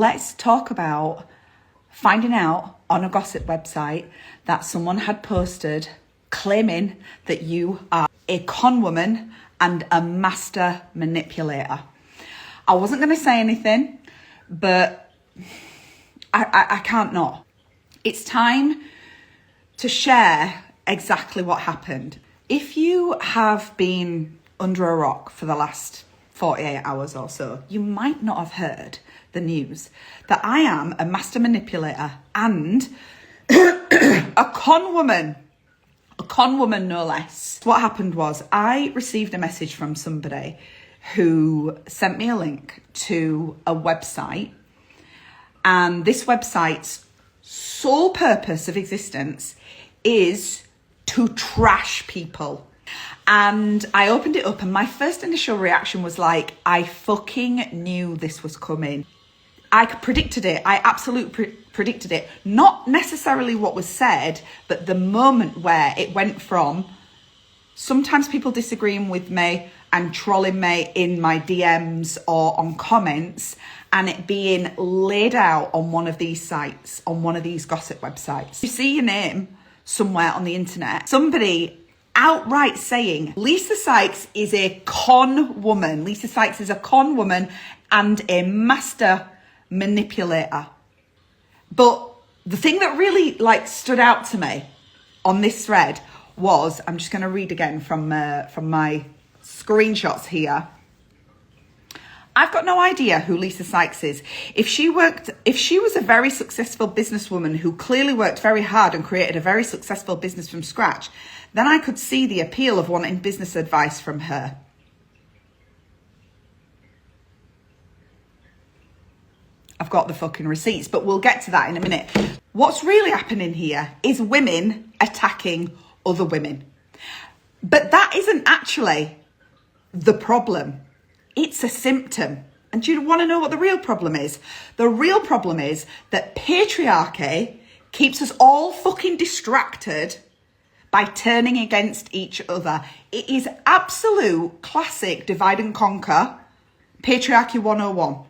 Let's talk about finding out on a gossip website that someone had posted claiming that you are a con woman and a master manipulator. I wasn't going to say anything, but I can't not. It's time to share exactly what happened. If you have been under a rock for the last 48 hours or so, you might not have heard the news that I am a master manipulator and a con woman no less. What happened was I received a message from somebody who sent me a link to a website, and this website's sole purpose of existence is to trash people. And I opened it up and my first initial reaction was like, I fucking knew this was coming. I predicted it. I absolutely predicted it. Not necessarily what was said, but the moment where it went from sometimes people disagreeing with me and trolling me in my DMs or on comments, and it being laid out on one of these sites, on one of these gossip websites. You see your name somewhere on the internet, somebody outright saying Lisa Sykes is a con woman. Lisa Sykes is a con woman and a master manipulator. But the thing that really stood out to me on this thread was, I'm just going to read again from my screenshots here. I've got no idea who Lisa Sykes is. If she was a very successful businesswoman who clearly worked very hard and created a very successful business from scratch, then I could see the appeal of wanting business advice from her. I've got the fucking receipts, but we'll get to that in a minute. What's really happening here is women attacking other women. But that isn't actually the problem. It's a symptom. And do you want to know what the real problem is? The real problem is that patriarchy keeps us all fucking distracted by turning against each other. It is absolute classic divide and conquer, patriarchy 101.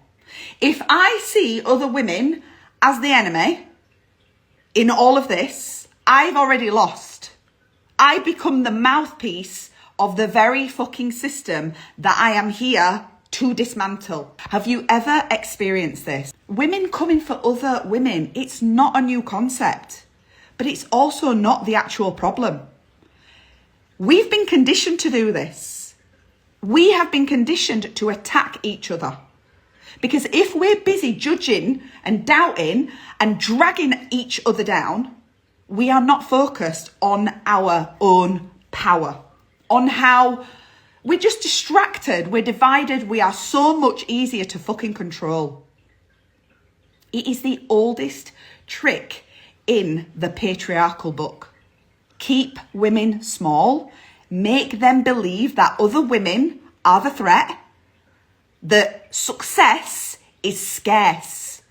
If I see other women as the enemy in all of this, I've already lost. I become the mouthpiece of the very fucking system that I am here to dismantle. Have you ever experienced this? Women coming for other women, it's not a new concept, but it's also not the actual problem. We've been conditioned to do this. We have been conditioned to attack each other. Because if we're busy judging and doubting and dragging each other down, we are not focused on our own power, on how we're just distracted, we're divided, we are so much easier to fucking control. It is the oldest trick in the patriarchal book. Keep women small, make them believe that other women are the threat, that success is scarce,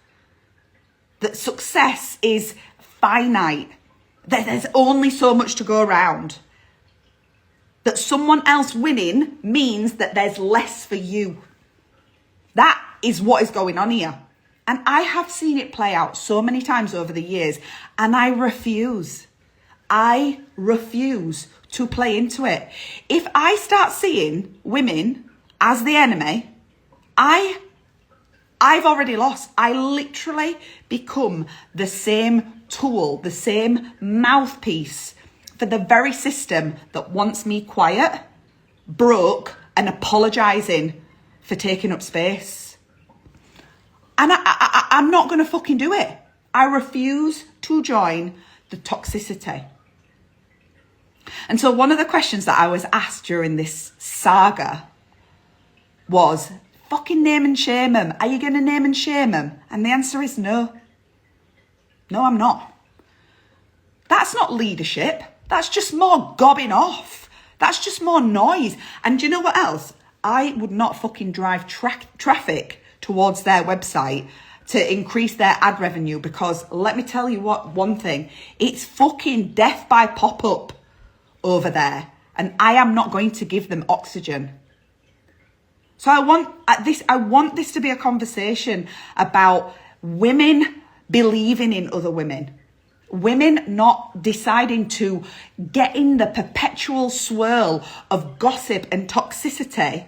that success is finite, that there's only so much to go around, that someone else winning means that there's less for you. That is what is going on here. And I have seen it play out so many times over the years, and I refuse to play into it. If I start seeing women as the enemy, I've already lost. I literally become the same tool, the same mouthpiece for the very system that wants me quiet, broke, and apologising for taking up space. And I'm not going to fucking do it. I refuse to join the toxicity. And so one of the questions that I was asked during this saga was, fucking name and shame them. Are you going to name and shame them? And the answer is no. No, I'm not. That's not leadership. That's just more gobbing off. That's just more noise. And do you know what else? I would not fucking drive traffic towards their website to increase their ad revenue, because let me tell you one thing, it's fucking death by pop-up over there. And I am not going to give them oxygen. So I want this to be a conversation about women believing in other women, women not deciding to get in the perpetual swirl of gossip and toxicity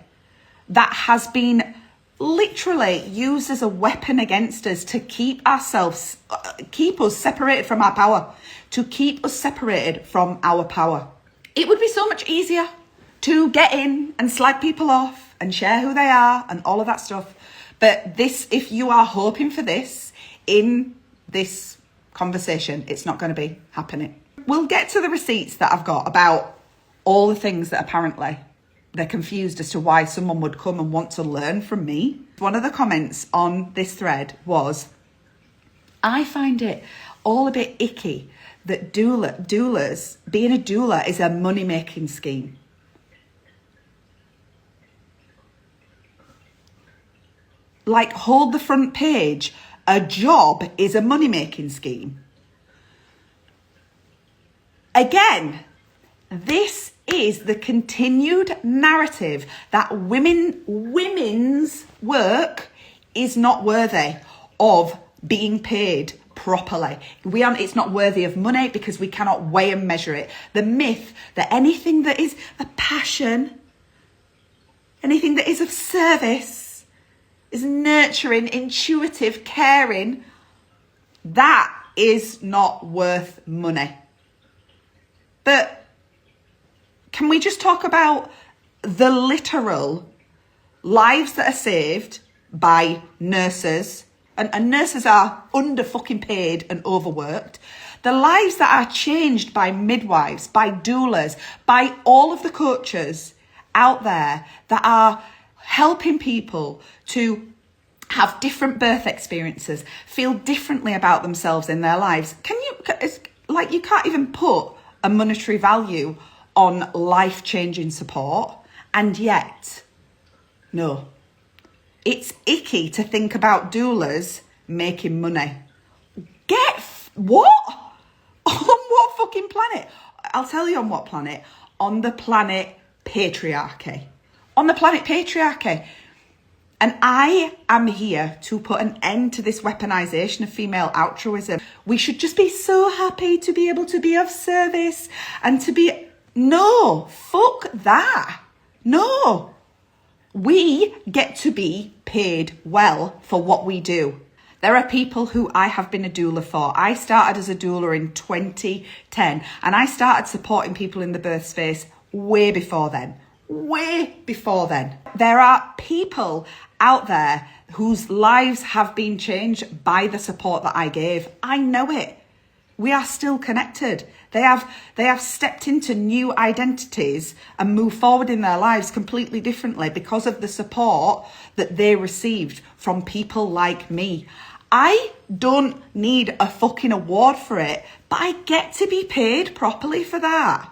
that has been literally used as a weapon against us to keep us separated from our power, to keep us separated from our power. It would be so much easier to get in and slag people off and share who they are and all of that stuff. But this, if you are hoping for this in this conversation, it's not going to be happening. We'll get to the receipts that I've got about all the things that apparently they're confused as to why someone would come and want to learn from me. One of the comments on this thread was, I find it all a bit icky that doulas, being a doula is a money-making scheme. Like, hold the front page. A job is a money-making scheme. Again, this is the continued narrative that women's work is not worthy of being paid properly. It's not worthy of money because we cannot weigh and measure it. The myth that anything that is a passion, anything that is of service, is nurturing, intuitive, caring, that is not worth money. But can we just talk about the literal lives that are saved by nurses, and nurses are under fucking paid and overworked, the lives that are changed by midwives, by doulas, by all of the coaches out there that are helping people to have different birth experiences, feel differently about themselves in their lives. You can't even put a monetary value on life-changing support, and yet, no. It's icky to think about doulas making money. What? On what fucking planet? I'll tell you on what planet. On the planet patriarchy. On the planet patriarchy. And I am here to put an end to this weaponization of female altruism. We should just be so happy to be able to be of service and to be... No, fuck that. No. We get to be paid well for what we do. There are people who I have been a doula for. I started as a doula in 2010 and I started supporting people in the birth space way before then. Way before then. There are people out there whose lives have been changed by the support that I gave. I know it. We are still connected. They have stepped into new identities and moved forward in their lives completely differently because of the support that they received from people like me. I don't need a fucking award for it, but I get to be paid properly for that.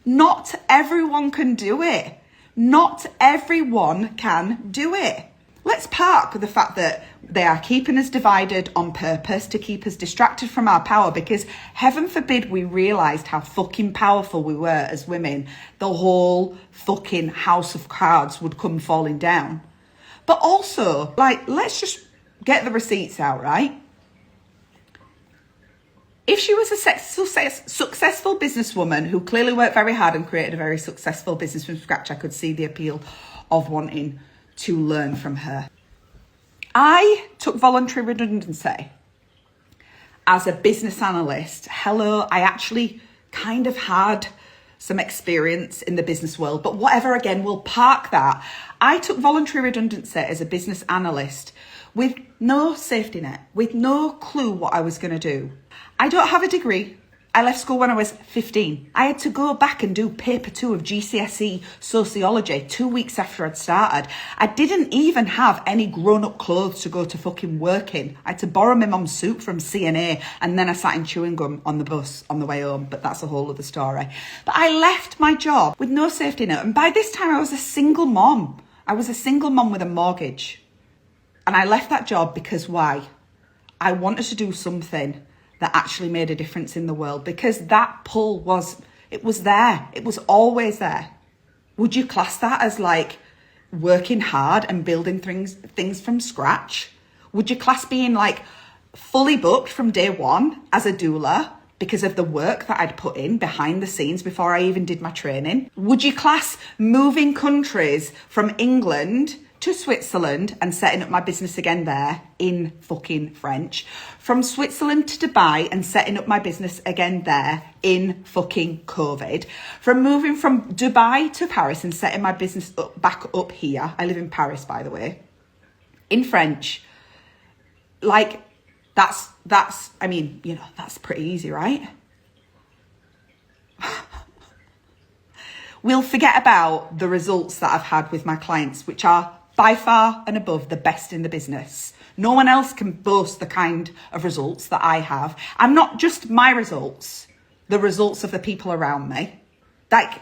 Not everyone can do it. Not everyone can do it. Let's park the fact that they are keeping us divided on purpose to keep us distracted from our power, because heaven forbid we realised how fucking powerful we were as women. The whole fucking house of cards would come falling down. But also, let's just get the receipts out, right? If she was a successful businesswoman who clearly worked very hard and created a very successful business from scratch, I could see the appeal of wanting to learn from her. I took voluntary redundancy as a business analyst. Hello, I actually kind of had some experience in the business world, but whatever, again, we'll park that. I took voluntary redundancy as a business analyst with no safety net, with no clue what I was going to do. I don't have a degree. I left school when I was 15. I had to go back and do paper 2 of GCSE sociology 2 weeks after I'd started. I didn't even have any grown-up clothes to go to fucking work in. I had to borrow my mum's suit from C&A, and then I sat in chewing gum on the bus on the way home, but that's a whole other story. But I left my job with no safety net, and by this time I was a single mom. I was a single mom with a mortgage. And I left that job because why? I wanted to do something that actually made a difference in the world, because that pull was there. It was always there. Would you class that as like working hard and building things from scratch? Would you class being like fully booked from day one as a doula because of the work that I'd put in behind the scenes before I even did my training? Would you class moving countries from England to Switzerland and setting up my business again there in fucking French, from Switzerland to Dubai and setting up my business again there in fucking COVID, from moving from Dubai to Paris and setting my business back up here, I live in Paris, by the way, in French, like, that's, I mean, you know, that's pretty easy, right? We'll forget about the results that I've had with my clients, which are by far and above the best in the business. No one else can boast the kind of results that I have. I'm not just my results, the results of the people around me. Like,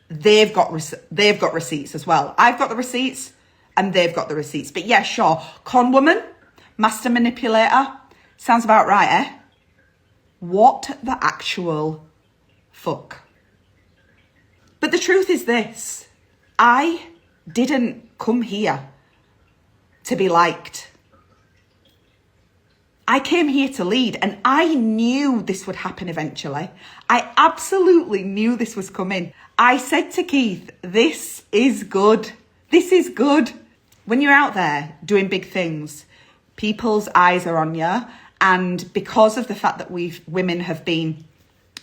they've got receipts as well. I've got the receipts and they've got the receipts. But yeah, sure, con woman, master manipulator, sounds about right, eh? What the actual fuck? But the truth is this, I didn't come here to be liked. I came here to lead, and I knew this would happen eventually. I absolutely knew this was coming. I said to Keith, this is good. This is good. When you're out there doing big things, people's eyes are on you. And because of the fact that women have been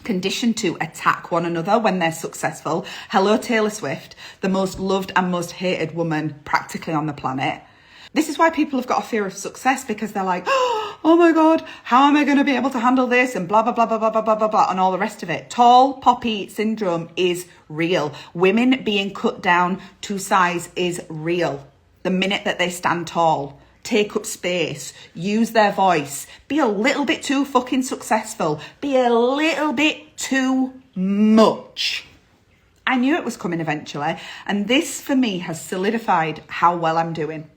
conditioned to attack one another when they're successful. Hello, Taylor Swift, the most loved and most hated woman practically on the planet. This is why people have got a fear of success, because they're like, oh my God, how am I going to be able to handle this? And blah, blah, blah, blah, blah, blah, blah, blah, blah, and all the rest of it. Tall poppy syndrome is real. Women being cut down to size is real. The minute that they stand tall, take up space, use their voice, be a little bit too fucking successful, be a little bit too much. I knew it was coming eventually. And this for me has solidified how well I'm doing.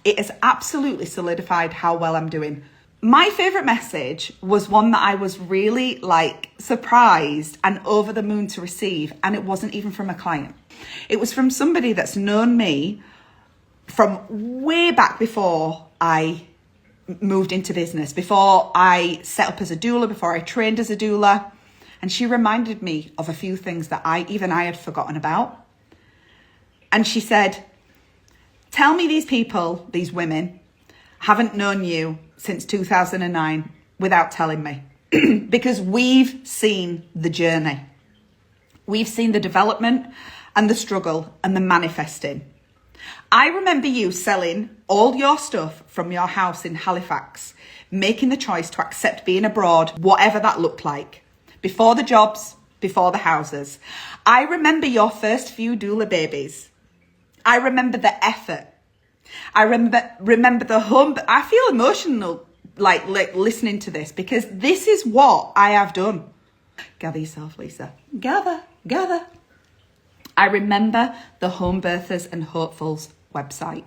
It has absolutely solidified how well I'm doing. My favourite message was one that I was really surprised and over the moon to receive. And it wasn't even from a client. It was from somebody that's known me from way back before I moved into business, before I set up as a doula, before I trained as a doula. And she reminded me of a few things that I had forgotten about. And she said, tell me these people, these women, haven't known you since 2009 without telling me. Because we've seen the journey. We've seen the development and the struggle and the manifesting. I remember you selling all your stuff from your house in Halifax, making the choice to accept being abroad, whatever that looked like. Before the jobs, before the houses. I remember your first few doula babies. I remember the effort. I remember the home. I feel emotional like listening to this, because this is what I have done. Gather yourself, Lisa. Gather. I remember the Home Birthers and Hopefuls website.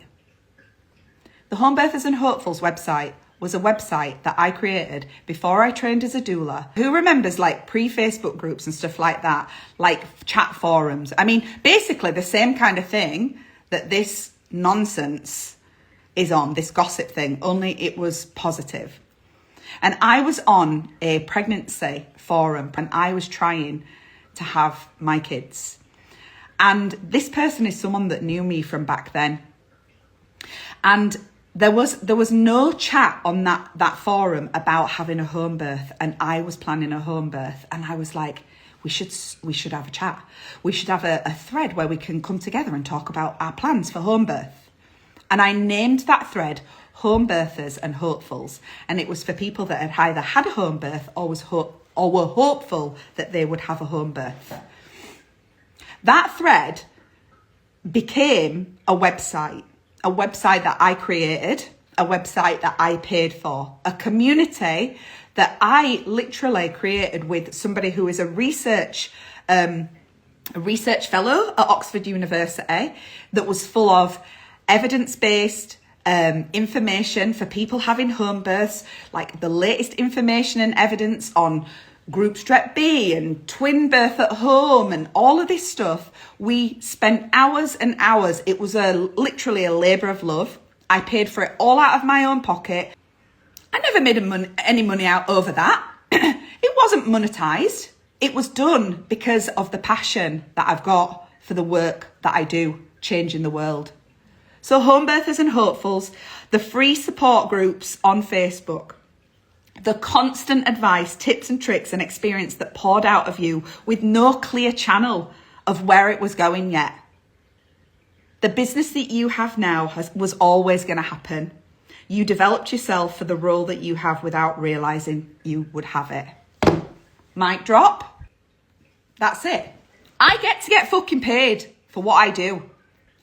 The Home Birthers and Hopefuls website was a website that I created before I trained as a doula. Who remembers pre-Facebook groups and stuff like that, like chat forums? I mean, basically the same kind of thing that this nonsense is on, this gossip thing, only it was positive. And I was on a pregnancy forum and I was trying to have my kids. And this person is someone that knew me from back then. And there was no chat on that forum about having a home birth, and I was planning a home birth, and I was like, we should have a chat. We should have a thread where we can come together and talk about our plans for home birth. And I named that thread Home Birthers and Hopefuls, and it was for people that had either had a home birth or were hopeful that they would have a home birth. That thread became a website that I created, a website that I paid for, a community that I literally created with somebody who is a research fellow at Oxford University, that was full of evidence-based information for people having home births, like the latest information and evidence on group strep B and twin birth at home and all of this stuff. We spent hours and hours. It was literally a labour of love. I paid for it all out of my own pocket. I never made any money out over that. It wasn't monetized. It was done because of the passion that I've got for the work that I do, changing the world. So home birthers and hopefuls, the free support groups on Facebook, the constant advice, tips and tricks and experience that poured out of you with no clear channel of where it was going yet. The business that you have now was always going to happen. You developed yourself for the role that you have without realizing you would have it. Mic drop. That's it. I get fucking paid for what I do.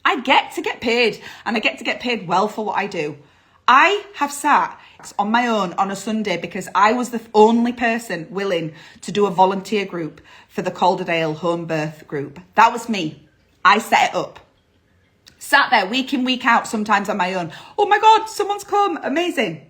I get to get paid, and I get to get paid well for what I do. I have sat on my own on a Sunday because I was the only person willing to do a volunteer group for the Calderdale home birth group. That was me. I set it up. Sat there week in, week out, sometimes on my own. Oh my God, someone's come. Amazing.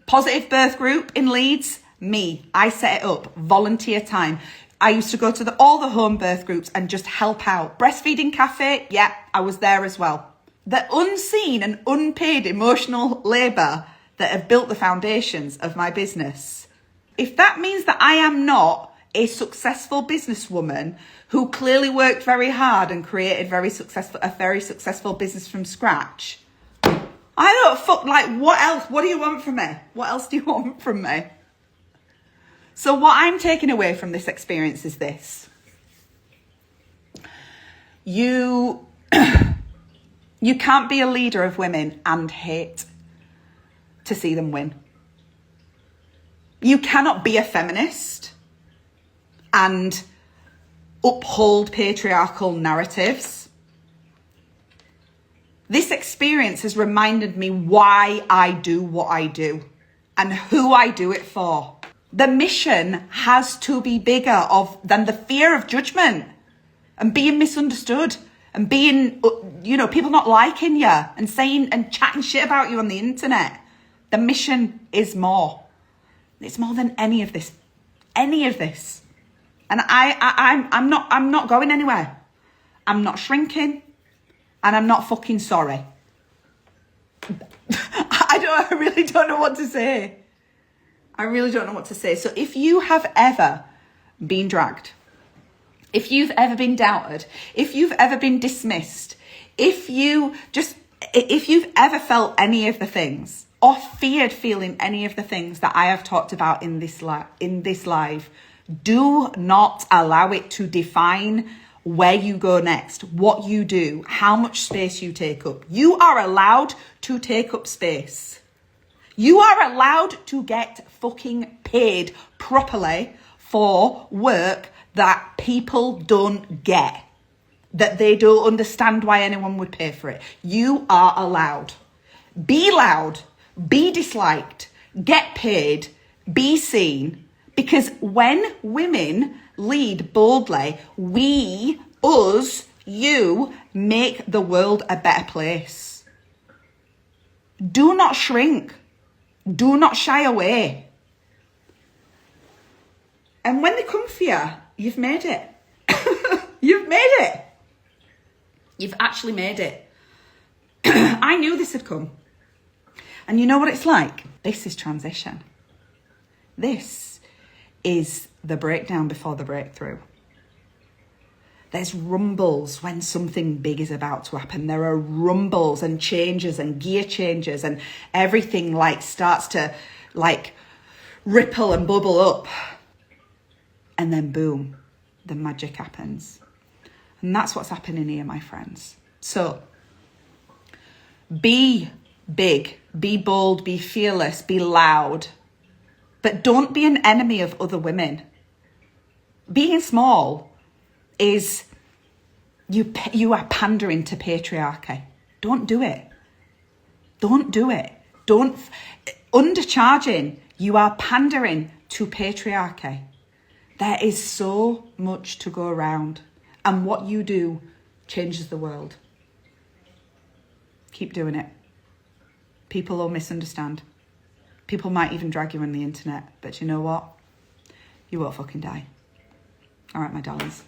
Positive birth group in Leeds. Me. I set it up. Volunteer time. I used to go to all the home birth groups and just help out. Breastfeeding cafe. Yeah, I was there as well. The unseen and unpaid emotional labour that have built the foundations of my business. If that means that I am not a successful businesswoman who clearly worked very hard and created a very successful business from scratch, what else? What do you want from me? What else do you want from me? So what I'm taking away from this experience is this. You can't be a leader of women and hate to see them win. You cannot be a feminist and uphold patriarchal narratives. This experience has reminded me why I do what I do and who I do it for. The mission has to be bigger than the fear of judgment and being misunderstood and being, people not liking you and saying and chatting shit about you on the internet. The mission is more. It's more than any of this. Any of this. And I'm not going anywhere. I'm not shrinking, and I'm not fucking sorry. I really don't know what to say. I really don't know what to say. So if you have ever been dragged, if you've ever been doubted, if you've ever been dismissed, if you've ever felt any of the things or feared feeling any of the things that I have talked about in this live, do not allow it to define where you go next, what you do, how much space you take up. You are allowed to take up space. You are allowed to get fucking paid properly for work that people don't get, that they don't understand why anyone would pay for it. You are allowed. Be loud, be disliked, get paid, be seen, because when women lead boldly, you make the world a better place. Do not shrink. Do not shy away. And when they come for you, you've made it. You've made it. You've actually made it. I knew this had come. And you know what it's like? This is transition. This is the breakdown before the breakthrough. There's rumbles when something big is about to happen. There are rumbles and changes and gear changes, and everything starts to ripple and bubble up. And then boom, the magic happens. And that's what's happening here, my friends. So be big, be bold, be fearless, be loud, but don't be an enemy of other women. Being small is you are pandering to patriarchy. Don't do it. Don't do it. Undercharging. You are pandering to patriarchy. There is so much to go around, and what you do changes the world. Keep doing it. People will misunderstand. People might even drag you on the internet, but you know what? You won't fucking die. All right, my darlings.